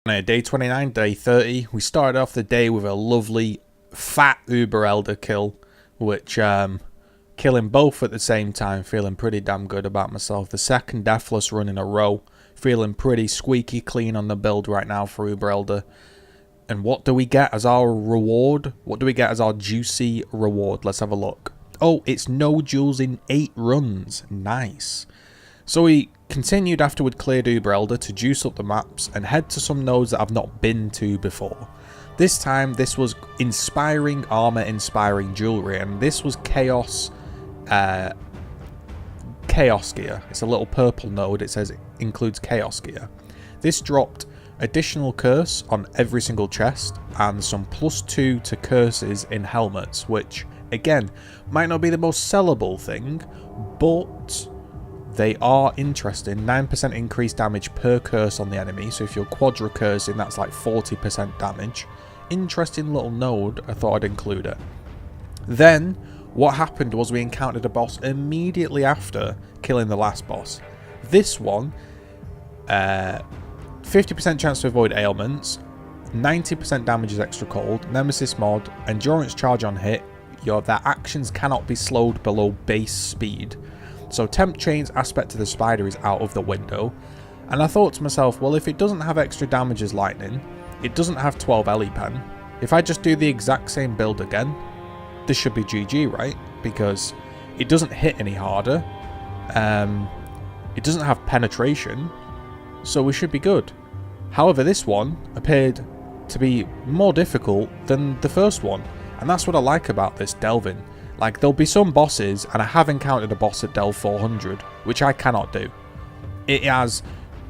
Day 29, day 30, we started off the day with a lovely fat Uber Elder kill, which killing both at the same time, feeling pretty damn good about myself. The second deathless run in a row, feeling pretty squeaky clean on the build right now for Uber Elder. And what do we get as our reward? What do we get as our juicy reward? Let's have a look. Oh, it's no duels in 8 runs. Nice. So we continued after we'd cleared Uber Elder to juice up the maps and head to some nodes that I've not been to before. This time this was inspiring armor, inspiring jewelry, and this was Chaos gear. It's a little purple node. It says it includes Chaos gear. This dropped additional curse on every single chest and some +2 to curses in helmets, which again might not be the most sellable thing, but they are interesting. 9% increased damage per curse on the enemy, so if you're quadra cursing, that's like 40% damage. Interesting little node, I thought I'd include it. Then, what happened was we encountered a boss immediately after killing the last boss. This one, 50% chance to avoid ailments, 90% damage is extra cold, Nemesis mod, endurance charge on hit, their actions cannot be slowed below base speed. So Temp Chain's aspect to the spider is out of the window. And I thought to myself, well, if it doesn't have extra damage as lightning, it doesn't have 12 Ellie pen. If I just do the exact same build again, this should be GG, right? Because it doesn't hit any harder. It doesn't have penetration, so we should be good. However, this one appeared to be more difficult than the first one. And that's what I like about this delving. Like, there'll be some bosses, and I have encountered a boss at Delve 400, which I cannot do. It has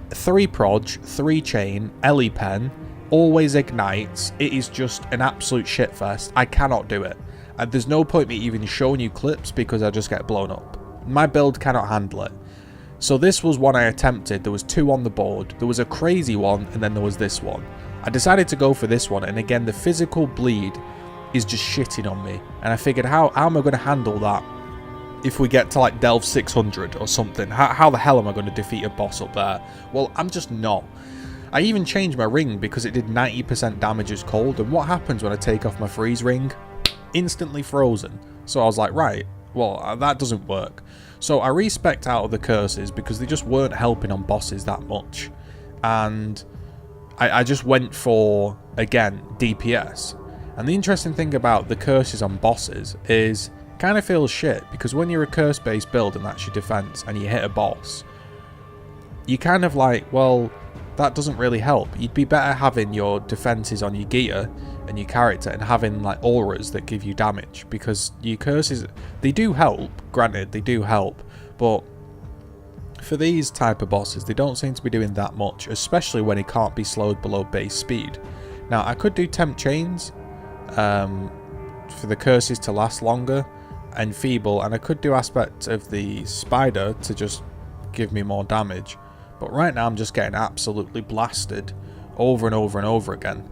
3 proj, 3 chain, Ellie pen, always ignites. It is just an absolute shitfest. I cannot do it. And there's no point me even showing you clips because I just get blown up. My build cannot handle it. So this was one I attempted. There was 2 on the board. There was a crazy one, and then there was this one. I decided to go for this one, and again, the physical bleed is just shitting on me, and I figured how am I going to handle that if we get to like Delve 600 or something. How the hell am I going to defeat a boss up there? Well, I'm just not. I even changed my ring because it did 90% damage as cold, and what happens when I take off my freeze ring? Instantly frozen. So I was like, right, well, that doesn't work. So I respect out of the curses because they just weren't helping on bosses that much, and I just went for, again, DPS. And the interesting thing about the curses on bosses is it kind of feels shit, because when you're a curse-based build and that's your defense and you hit a boss, you kind of like, well, that doesn't really help. You'd be better having your defenses on your gear and your character and having like auras that give you damage, because your curses, they do help, granted, they do help, but for these type of bosses, they don't seem to be doing that much, especially when it can't be slowed below base speed. Now, I could do Temp Chains, for the curses to last longer, and Feeble, and I could do aspect of the spider to just give me more damage, but right now I'm just getting absolutely blasted over and over and over again,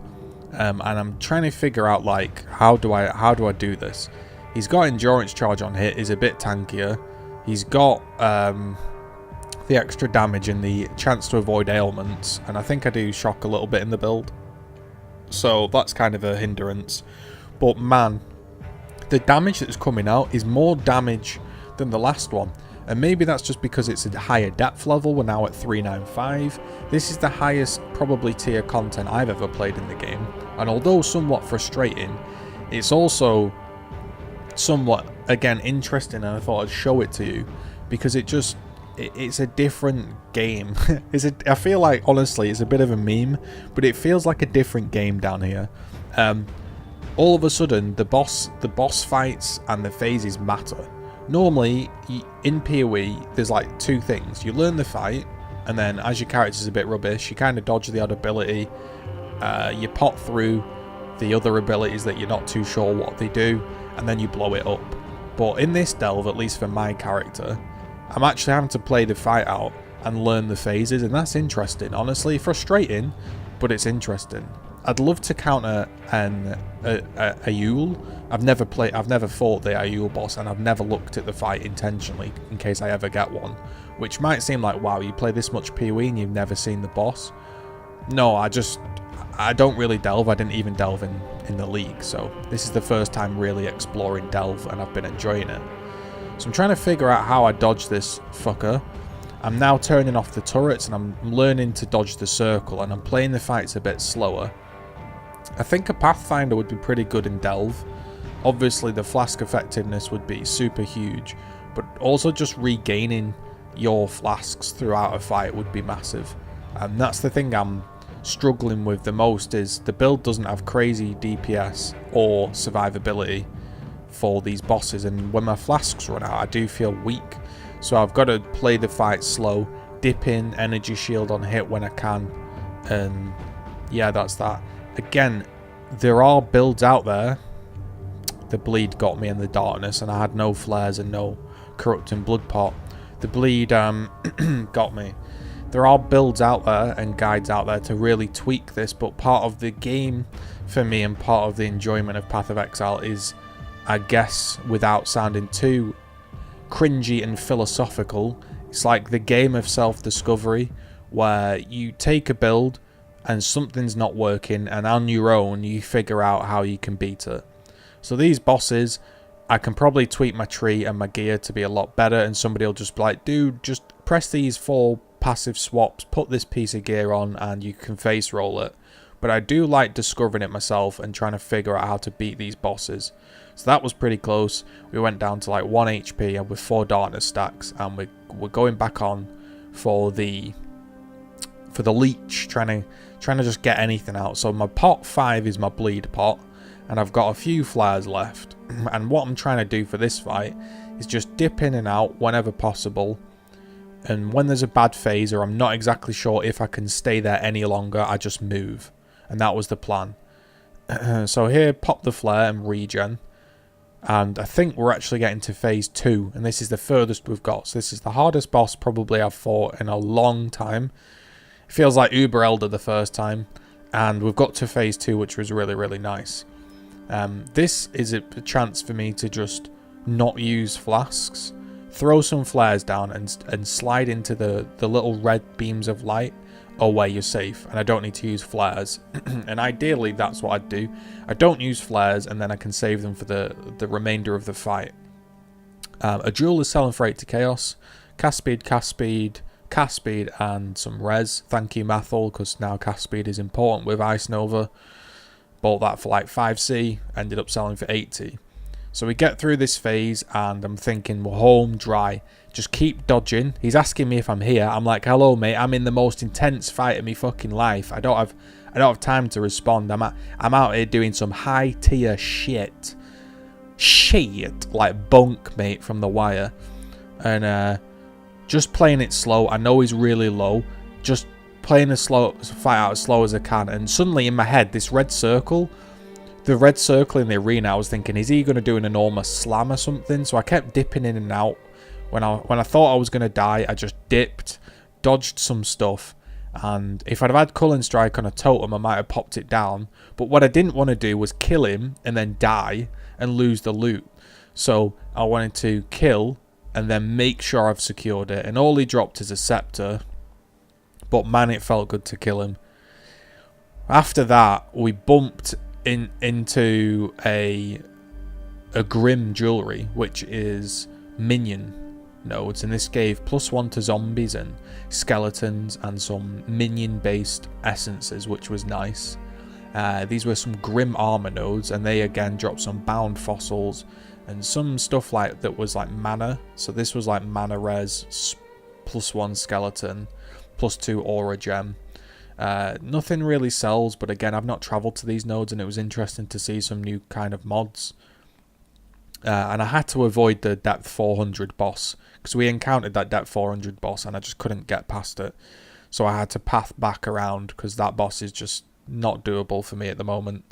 and I'm trying to figure out like how do I do this. He's got endurance charge on hit, is a bit tankier. He's got the extra damage and the chance to avoid ailments, and I think I do shock a little bit in the build. So that's kind of a hindrance. But man, the damage that's coming out is more damage than the last one. And maybe that's just because it's a higher depth level. We're now at 395. This is the highest probably tier content I've ever played in the game. And although somewhat frustrating, it's also somewhat, again, interesting, and I thought I'd show it to you because it's a different game. I feel like, honestly, it's a bit of a meme, but it feels like a different game down here. All of a sudden, the boss fights and the phases matter. Normally, in PoE, there's like 2 things. You learn the fight, and then as your character's a bit rubbish, you kind of dodge the odd ability. You pot through the other abilities that you're not too sure what they do, and then you blow it up. But in this delve, at least for my character, I'm actually having to play the fight out and learn the phases, and that's interesting. Honestly, frustrating, but it's interesting. I'd love to counter a Ayul. I've never fought the Ayul boss, and I've never looked at the fight intentionally in case I ever get one. Which might seem like, wow, you play this much PoE and you've never seen the boss. No, I don't really delve. I didn't even delve in the league, so this is the first time really exploring delve, and I've been enjoying it. So I'm trying to figure out how I dodge this fucker. I'm now turning off the turrets, and I'm learning to dodge the circle, and I'm playing the fights a bit slower. I think a Pathfinder would be pretty good in delve. Obviously the flask effectiveness would be super huge, but also just regaining your flasks throughout a fight would be massive. And that's the thing I'm struggling with the most, is the build doesn't have crazy DPS or survivability for these bosses, and when my flasks run out I do feel weak. So I've got to play the fight slow, dip in energy shield on hit when I can, and yeah, that's that. Again, there are builds out there. The bleed got me in the darkness, and I had no flares and no corrupting blood pot. The bleed got me. There are builds out there and guides out there to really tweak this, but part of the game for me and part of the enjoyment of Path of Exile is, I guess, without sounding too cringy and philosophical, it's like the game of self-discovery, where you take a build and something's not working, and on your own you figure out how you can beat it. So these bosses, I can probably tweak my tree and my gear to be a lot better, and somebody will just be like, dude, just press these 4 passive swaps, put this piece of gear on, and you can face roll it. But I do like discovering it myself and trying to figure out how to beat these bosses. So that was pretty close. We went down to like 1 HP and with 4 darkness stacks, and we're going back on for the leech, trying to just get anything out. So my pot 5 is my bleed pot, and I've got a few flares left. And what I'm trying to do for this fight is just dip in and out whenever possible. And when there's a bad phase, or I'm not exactly sure if I can stay there any longer, I just move. And that was the plan. So here, pop the flare and regen. And I think we're actually getting to phase 2, and this is the furthest we've got. So this is the hardest boss probably I've fought in a long time. It feels like Uber Elder the first time, and we've got to phase 2, which was really, really nice. This is a chance for me to just not use flasks, throw some flares down, and slide into the little red beams of light. Oh, where you're safe, and I don't need to use flares. And ideally that's what I'd do. I don't use flares, and then I can save them for the remainder of the fight. A jewel is selling for 8 to chaos. Cast speed, and some res. Thank you, Mathel, because now cast speed is important with Ice Nova. Bought that for like 5C, ended up selling for 80. So we get through this phase, and I'm thinking we're home dry. Just keep dodging. He's asking me if I'm here. I'm like, hello mate, I'm in the most intense fight of my fucking life. I don't have time to respond. I'm out here doing some high tier shit, like Bunk, mate, from The Wire, and just playing it slow. I know he's really low. Just playing the fight out as slow as I can. And suddenly in my head, this red circle. The red circle in the arena, I was thinking, is he going to do an enormous slam or something? So I kept dipping in and out. When I thought I was going to die, I just dipped, dodged some stuff, and if I'd have had Cullen Strike on a totem, I might have popped it down. But what I didn't want to do was kill him and then die and lose the loot. So I wanted to kill and then make sure I've secured it. And all he dropped is a scepter, but man, it felt good to kill him. After that, we bumped into a Grim Jewelry, which is minion nodes, and this gave +1 to zombies and skeletons and some minion based essences, which was nice. These were some Grim Armor nodes, and they again dropped some bound fossils and some stuff like that was like mana. So this was like mana res, +1 skeleton, +2 aura gem. Nothing really sells, but again, I've not travelled to these nodes, and it was interesting to see some new kind of mods. And I had to avoid the depth 400 boss, because we encountered that depth 400 boss and I just couldn't get past it. So I had to path back around, because that boss is just not doable for me at the moment.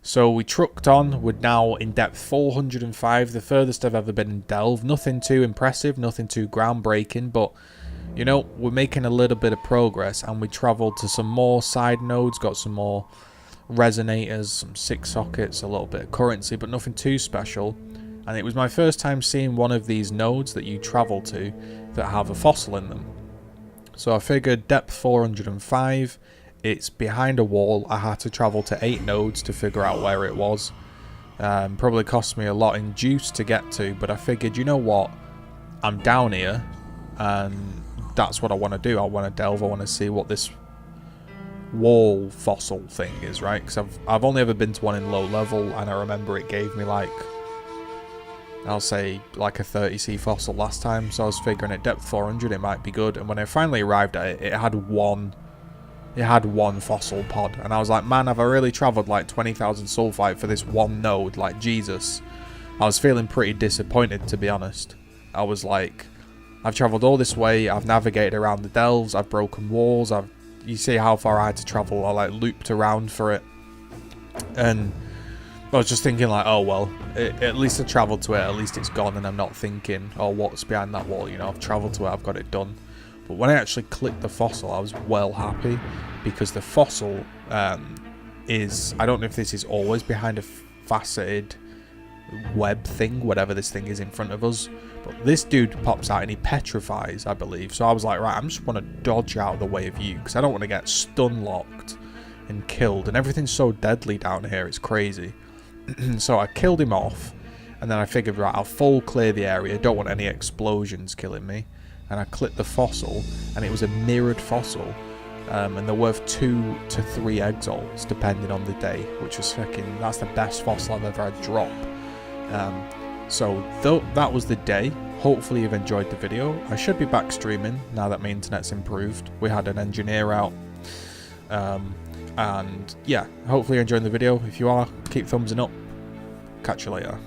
So we trucked on. We're now in depth 405, the furthest I've ever been in Delve. Nothing too impressive, nothing too groundbreaking, but you know, we're making a little bit of progress, and we travelled to some more side nodes, got some more resonators, some 6 sockets, a little bit of currency, but nothing too special. And it was my first time seeing one of these nodes that you travel to that have a fossil in them. So I figured depth 405, it's behind a wall. I had to travel to 8 nodes to figure out where it was. Probably cost me a lot in juice to get to, but I figured, you know what, I'm down here and that's what I want to do. I want to delve, I want to see what this wall fossil thing is, right? Because I've only ever been to one in low level, and I remember it gave me like, I'll say like a 30C fossil last time, so I was figuring at depth 400 it might be good. And when I finally arrived at it, it had one fossil pod, and I was like, man, have I really travelled like 20,000 sulfite for this one node? Like, Jesus. I was feeling pretty disappointed, to be honest. I was like, I've travelled all this way, I've navigated around the delves, I've broken walls, you see how far I had to travel, I like looped around for it, and I was just thinking like, oh well, at least I travelled to it, at least it's gone, and I'm not thinking, oh, what's behind that wall, you know, I've travelled to it, I've got it done. But when I actually clicked the fossil, I was well happy, because the fossil is, I don't know if this is always behind a faceted web thing, whatever this thing is in front of us, but this dude pops out and he petrifies, I believe. So I was like, right, I just want to dodge out of the way of you, because I don't want to get stun locked and killed, and everything's so deadly down here, it's crazy. So I killed him off, and then I figured, right, I'll full clear the area, don't want any explosions killing me. And I clicked the fossil, and it was a mirrored fossil, and they're worth 2 to 3 exalts depending on the day, which was fucking, that's the best fossil I've ever had drop. So that was the day. Hopefully you've enjoyed the video. I should be back streaming now that my internet's improved. We had an engineer out, and yeah, hopefully you're enjoying the video. If you are, keep thumbsing up. Catch you later.